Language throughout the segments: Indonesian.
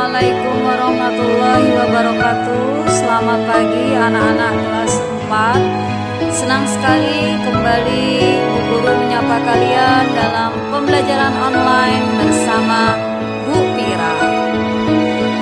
Assalamualaikum warahmatullahi wabarakatuh. Selamat pagi anak-anak kelas 4. Senang sekali kembali Bu Guru menyapa kalian dalam pembelajaran online bersama Bu Pira.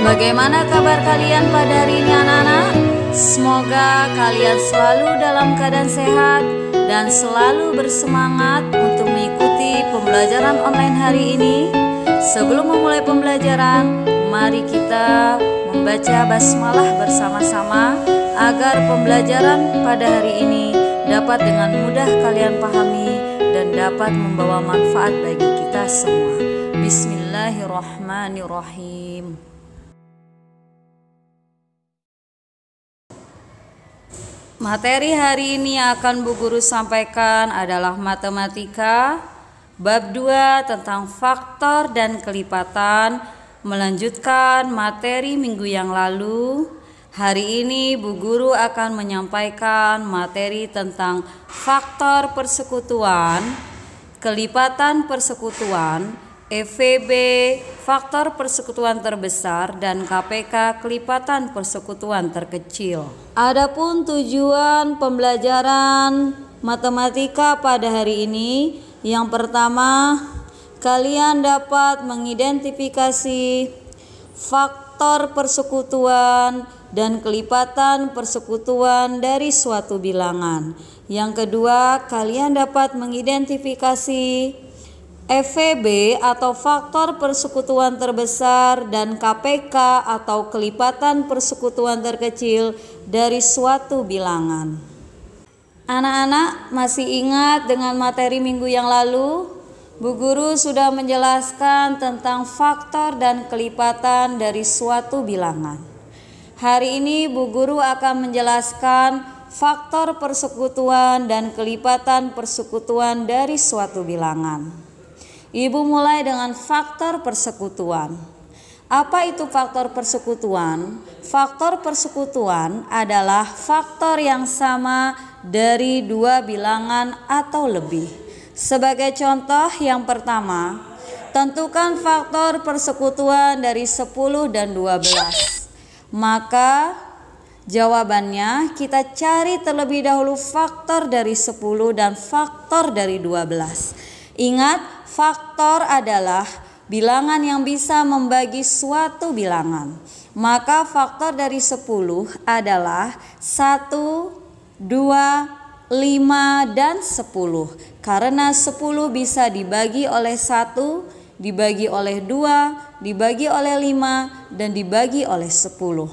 Bagaimana kabar kalian pada hari ini anak-anak? Semoga kalian selalu dalam keadaan sehat dan selalu bersemangat untuk mengikuti pembelajaran online hari ini. Sebelum memulai pembelajaran, mari kita membaca basmalah bersama-sama agar pembelajaran pada hari ini dapat dengan mudah kalian pahami dan dapat membawa manfaat bagi kita semua. Bismillahirrahmanirrahim. Materi hari ini yang akan Bu Guru sampaikan adalah matematika bab 2 tentang faktor dan kelipatan, melanjutkan materi minggu yang lalu. Hari ini Bu Guru akan menyampaikan materi tentang faktor persekutuan, kelipatan persekutuan, EVB, faktor persekutuan terbesar, dan KPK, kelipatan persekutuan terkecil. Adapun tujuan pembelajaran matematika pada hari ini, yang pertama, kalian dapat mengidentifikasi faktor persekutuan dan kelipatan persekutuan dari suatu bilangan. Yang kedua, kalian dapat mengidentifikasi EVB atau faktor persekutuan terbesar dan KPK atau kelipatan persekutuan terkecil dari suatu bilangan. Anak-anak masih ingat dengan materi minggu yang lalu? Bu Guru sudah menjelaskan tentang faktor dan kelipatan dari suatu bilangan. Hari ini Bu Guru akan menjelaskan faktor persekutuan dan kelipatan persekutuan dari suatu bilangan. Ibu mulai dengan faktor persekutuan. Apa itu faktor persekutuan? Faktor persekutuan adalah faktor yang sama dari dua bilangan atau lebih. Sebagai contoh yang pertama, tentukan faktor persekutuan dari 10 dan 12. Maka jawabannya kita cari terlebih dahulu faktor dari 10 dan faktor dari 12. Ingat, faktor adalah bilangan yang bisa membagi suatu bilangan. Maka faktor dari 10 adalah 1, 2, 5, dan 10. Karena 10 bisa dibagi oleh 1, dibagi oleh 2, dibagi oleh 5, dan dibagi oleh 10.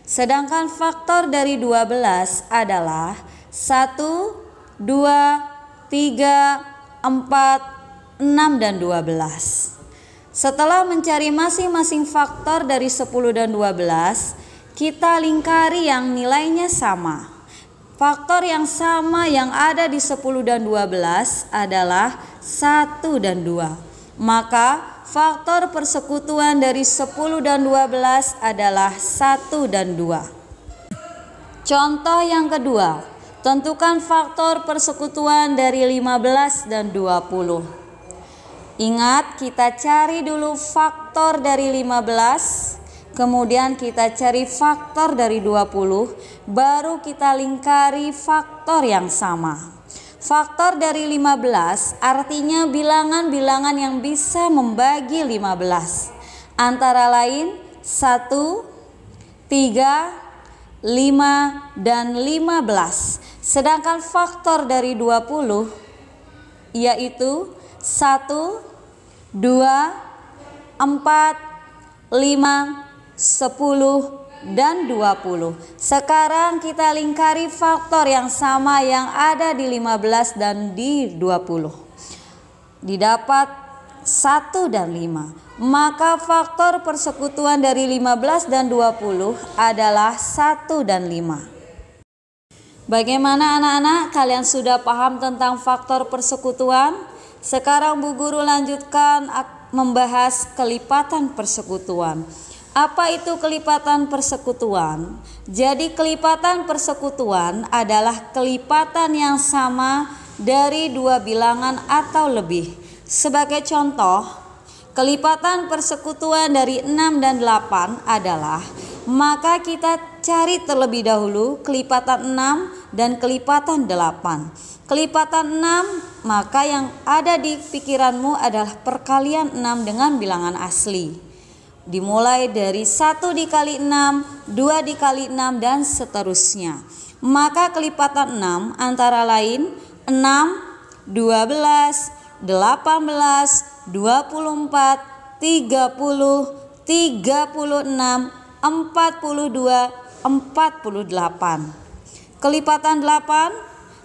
Sedangkan faktor dari 12 adalah 1, 2, 3, 4, 6, dan 12. Setelah mencari masing-masing faktor dari 10 dan 12, kita lingkari yang nilainya sama. Faktor yang sama yang ada di 10 dan 12 adalah 1 dan 2. Maka faktor persekutuan dari 10 dan 12 adalah 1 dan 2. Contoh yang kedua, tentukan faktor persekutuan dari 15 dan 20. Ingat, kita cari dulu faktor dari 15, kemudian kita cari faktor dari 20, baru kita lingkari faktor yang sama. Faktor dari 15 artinya bilangan-bilangan yang bisa membagi 15. Antara lain 1, 3, 5, dan 15. Sedangkan faktor dari 20 yaitu 1, 2, 4, 5, 10, dan 20. Sekarang kita lingkari faktor yang sama yang ada di 15 dan di 20. Didapat 1 dan 5. Maka faktor persekutuan dari 15 dan 20 adalah 1 dan 5. Bagaimana anak-anak? Kalian sudah paham tentang faktor persekutuan? Sekarang Bu Guru lanjutkan membahas kelipatan persekutuan. Apa itu kelipatan persekutuan? Jadi kelipatan persekutuan adalah kelipatan yang sama dari dua bilangan atau lebih. Sebagai contoh, Kelipatan persekutuan dari 6 dan 8 adalah, maka kita cari terlebih dahulu kelipatan 6 dan kelipatan 8. Kelipatan 6, maka yang ada di pikiranmu adalah perkalian 6 dengan bilangan asli. Dimulai dari 1 dikali 6, 2 dikali 6 dan seterusnya. Maka kelipatan 6 antara lain 6, 12, 18, 24, 30, 36, 42, 48. Kelipatan 8,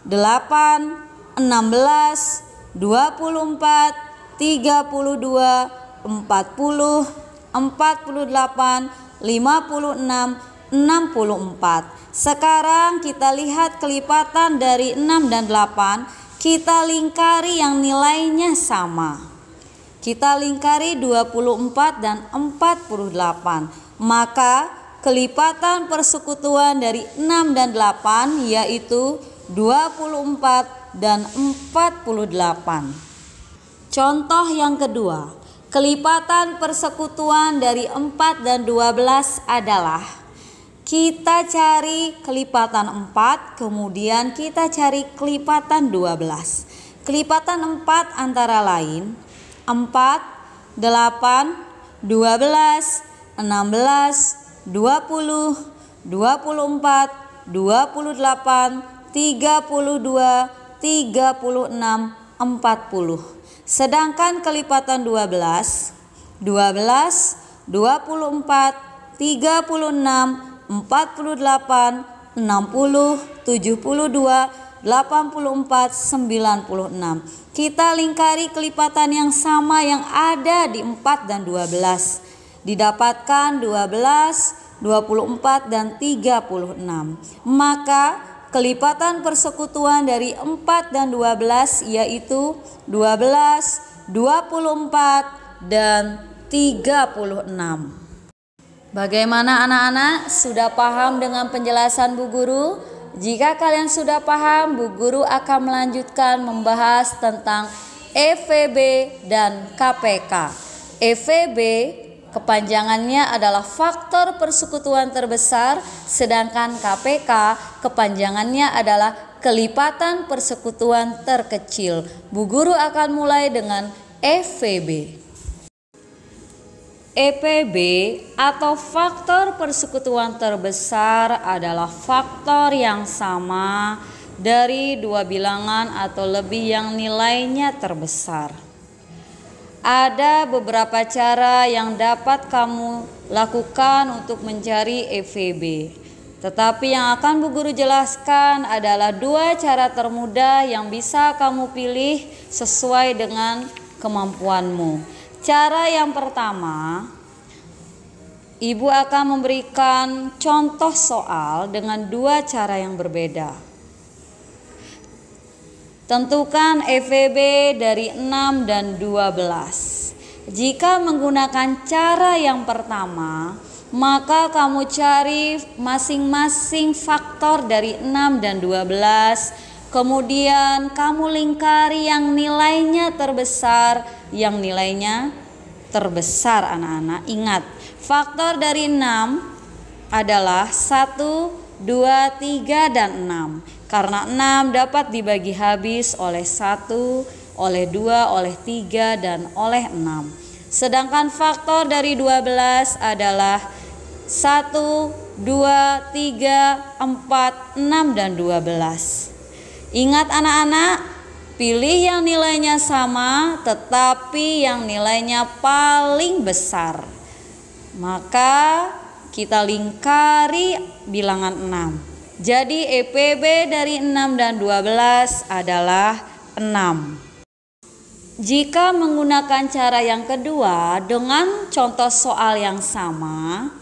8, 16, 24, 32, 40, 48, 56, 64. Sekarang kita lihat kelipatan dari 6 dan 8, kita lingkari yang nilainya sama. Kita lingkari 24 dan 48. Maka kelipatan persekutuan dari 6 dan 8 yaitu 24 dan 48. Contoh yang kedua, kelipatan persekutuan dari 4 dan 12 adalah, kita cari kelipatan 4, kemudian kita cari kelipatan 12. Kelipatan 4 antara lain 4, 8, 12, 16, 20, 24, 28, 32, 36, 40. Sedangkan kelipatan 12, 12, 24, 36, 48, 60, 72, 84, 96. Kita lingkari kelipatan yang sama yang ada di 4 dan 12. Didapatkan 12, 24 dan 36. Maka kelipatan persekutuan dari 4 dan 12 yaitu 12, 24 dan 36. Bagaimana anak-anak? Sudah paham dengan penjelasan Bu Guru? Jika kalian sudah paham, Bu Guru akan melanjutkan membahas tentang EVB dan KPK. EVB kepanjangannya adalah faktor persekutuan terbesar, sedangkan KPK kepanjangannya adalah kelipatan persekutuan terkecil. Bu Guru akan mulai dengan EVB. EPB atau faktor persekutuan terbesar adalah faktor yang sama dari dua bilangan atau lebih yang nilainya terbesar. Ada beberapa cara yang dapat kamu lakukan untuk mencari EVB. Tetapi yang akan Bu Guru jelaskan adalah dua cara termudah yang bisa kamu pilih sesuai dengan kemampuanmu. Cara yang pertama, Ibu akan memberikan contoh soal dengan dua cara yang berbeda. Tentukan EVB dari 6 dan 12. Jika menggunakan cara yang pertama, maka kamu cari masing-masing faktor dari 6 dan 12. Kemudian kamu lingkari yang nilainya terbesar, yang nilainya terbesar anak-anak. Ingat, faktor dari 6 adalah 1, 2, 3, dan 6. Karena 6 dapat dibagi habis oleh 1, oleh 2, oleh 3, dan oleh 6. Sedangkan faktor dari 12 adalah 1, 2, 3, 4, 6, dan 12. Ingat anak-anak, pilih yang nilainya sama tetapi yang nilainya paling besar. Maka kita lingkari bilangan 6. Jadi EPB dari 6 dan 12 adalah 6. Jika menggunakan cara yang kedua dengan contoh soal yang sama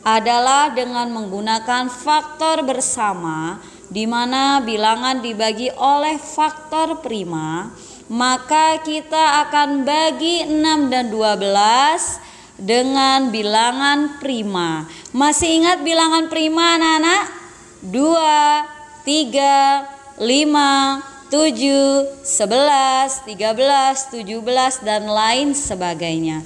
adalah dengan menggunakan faktor bersama, di mana bilangan dibagi oleh faktor prima, maka kita akan bagi 6 dan 12 dengan bilangan prima. Masih ingat bilangan prima anak-anak? 2, 3, 5, 7, 11, 13, 17 dan lain sebagainya.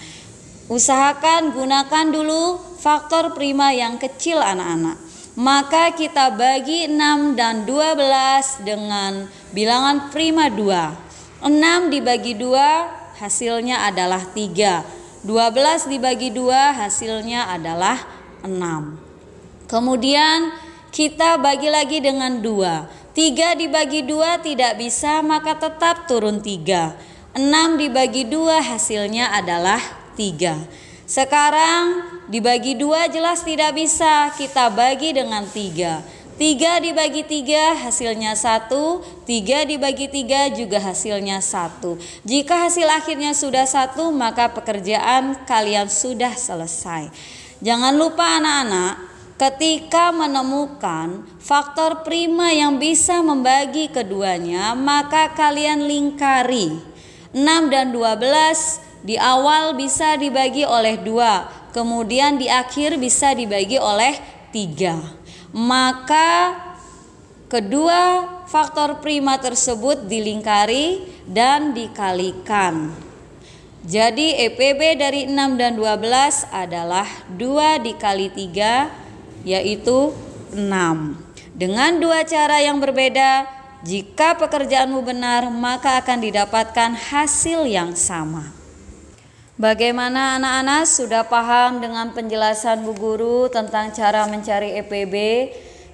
Usahakan gunakan dulu faktor prima yang kecil anak-anak. Maka kita bagi 6 dan 12 dengan bilangan prima 2. 6 dibagi 2 hasilnya adalah 3. 12 dibagi 2 hasilnya adalah 6. Kemudian kita bagi lagi dengan 2. 3 dibagi 2 tidak bisa, maka tetap turun 3. 6 dibagi 2 hasilnya adalah 3. Sekarang dibagi 2 jelas tidak bisa, kita bagi dengan 3. 3 dibagi 3 hasilnya 1, 3 dibagi 3 juga hasilnya 1. Jika hasil akhirnya sudah 1, maka pekerjaan kalian sudah selesai. Jangan lupa anak-anak, ketika menemukan faktor prima yang bisa membagi keduanya, maka kalian lingkari. 6 dan 12 di awal bisa dibagi oleh 2, kemudian di akhir bisa dibagi oleh 3. Maka kedua faktor prima tersebut dilingkari dan dikalikan. Jadi EPB dari 6 dan 12 adalah 2 dikali 3, yaitu 6. Dengan dua cara yang berbeda, jika pekerjaanmu benar, maka akan didapatkan hasil yang sama. Bagaimana anak-anak, sudah paham dengan penjelasan Bu Guru tentang cara mencari EPB?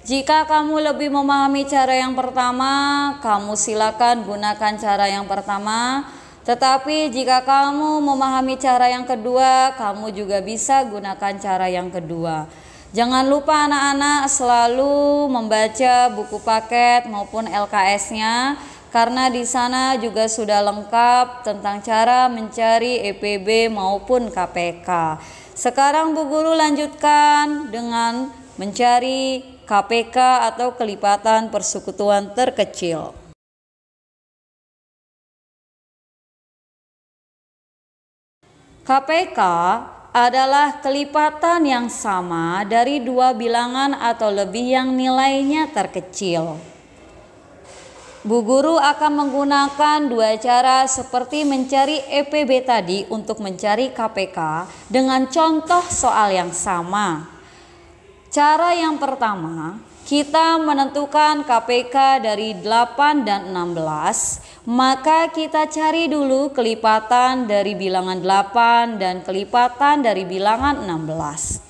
Jika kamu lebih memahami cara yang pertama, kamu silakan gunakan cara yang pertama. Tetapi jika kamu memahami cara yang kedua, kamu juga bisa gunakan cara yang kedua. Jangan lupa anak-anak selalu membaca buku paket maupun LKS-nya, karena di sana juga sudah lengkap tentang cara mencari EPB maupun KPK. Sekarang Bu Guru lanjutkan dengan mencari KPK atau kelipatan persekutuan terkecil. KPK adalah kelipatan yang sama dari dua bilangan atau lebih yang nilainya terkecil. Bu Guru akan menggunakan dua cara seperti mencari EPB tadi untuk mencari KPK dengan contoh soal yang sama. Cara yang pertama, kita menentukan KPK dari 8 dan 16, maka kita cari dulu kelipatan dari bilangan 8 dan kelipatan dari bilangan 16.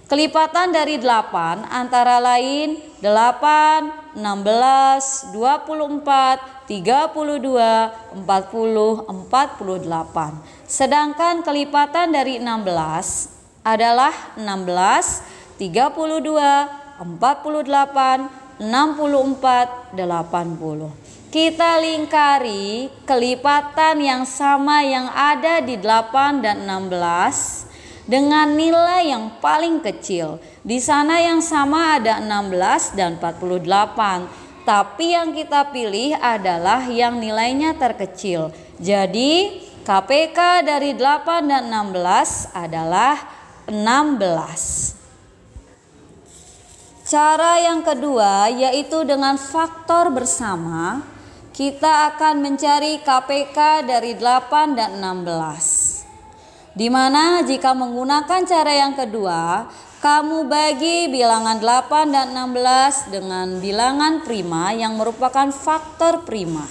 Kelipatan dari 8 antara lain 8, 16, 24, 32, 40, 48. Sedangkan kelipatan dari 16 adalah 16, 32, 48, 64, 80. Kita lingkari kelipatan yang sama yang ada di 8 dan 16 dengan nilai yang paling kecil. Di sana yang sama ada 16 dan 48. Tapi yang kita pilih adalah yang nilainya terkecil. Jadi KPK dari 8 dan 16 adalah 16. Cara yang kedua yaitu dengan faktor bersama. Kita akan mencari KPK dari 8 dan 16. Di mana jika menggunakan cara yang kedua, kamu bagi bilangan 8 dan 16 dengan bilangan prima yang merupakan faktor prima.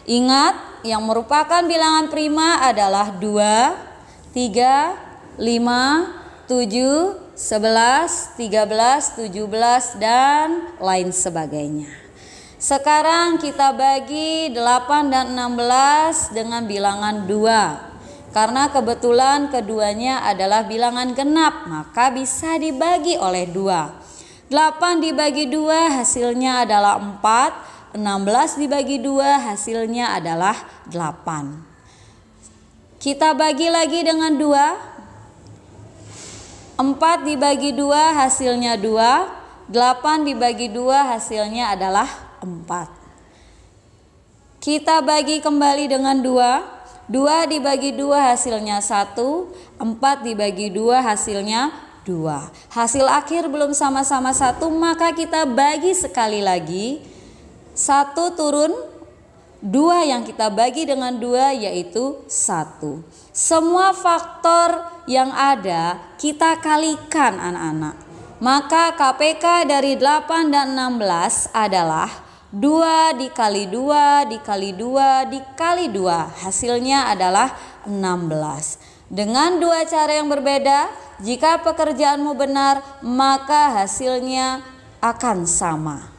Ingat, yang merupakan bilangan prima adalah 2, 3, 5, 7, 11, 13, 17, dan lain sebagainya. Sekarang kita bagi 8 dan 16 dengan bilangan 2. Karena kebetulan keduanya adalah bilangan genap, maka bisa dibagi oleh 2. 8 dibagi 2 hasilnya adalah 4, 16 dibagi 2 hasilnya adalah 8. Kita bagi lagi dengan 2. 4 dibagi 2 hasilnya 2, 8 dibagi 2 hasilnya adalah 4. Kita bagi kembali dengan 2. 2 dibagi 2 hasilnya 1, 4 dibagi 2 hasilnya 2. Hasil akhir belum sama-sama 1, maka kita bagi sekali lagi. 1 turun, 2 yang kita bagi dengan 2 yaitu 1. Semua faktor yang ada kita kalikan anak-anak. Maka KPK dari 8 dan 16 adalah 2 dikali 2 dikali 2 dikali 2. Hasilnya adalah 16. Dengan 2 cara yang berbeda, jika pekerjaanmu benar, maka hasilnya akan sama.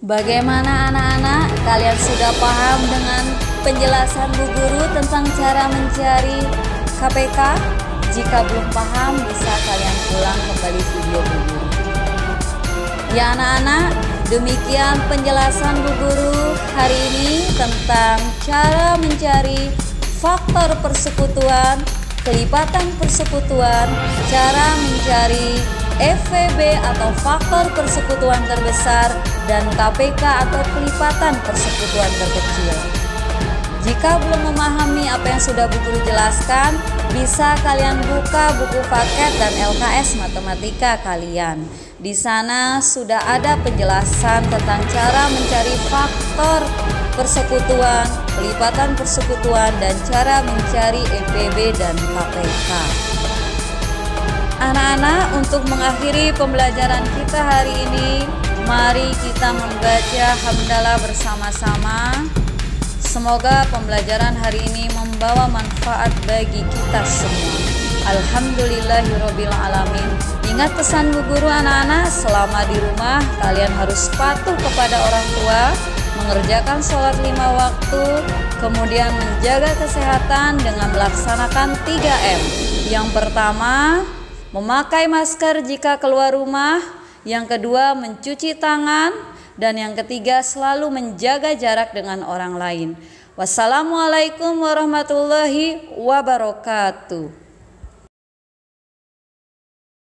Bagaimana anak-anak? Kalian sudah paham dengan penjelasan Bu Guru tentang cara mencari KPK? Jika belum paham, bisa kalian ulang kembali video Bu Guru. Ya anak-anak, demikian penjelasan Bu Guru hari ini tentang cara mencari faktor persekutuan, kelipatan persekutuan, cara mencari FVB atau faktor persekutuan terbesar, dan KPK atau kelipatan persekutuan terkecil. Jika belum memahami apa yang sudah Bu Guru jelaskan, bisa kalian buka buku paket dan LKS matematika kalian. Di sana sudah ada penjelasan tentang cara mencari faktor persekutuan, kelipatan persekutuan, dan cara mencari FVB dan KPK. Anak-anak, untuk mengakhiri pembelajaran kita hari ini, mari kita membaca hamdalah bersama-sama. Semoga pembelajaran hari ini membawa manfaat bagi kita semua. Alhamdulillahirabbil alamin. Ingat pesan Bu Guru anak-anak, selama di rumah kalian harus patuh kepada orang tua, mengerjakan sholat 5 waktu, kemudian menjaga kesehatan dengan melaksanakan 3M. Yang pertama, memakai masker jika keluar rumah. Yang kedua, mencuci tangan. Dan yang ketiga, selalu menjaga jarak dengan orang lain. Wassalamualaikum warahmatullahi wabarakatuh.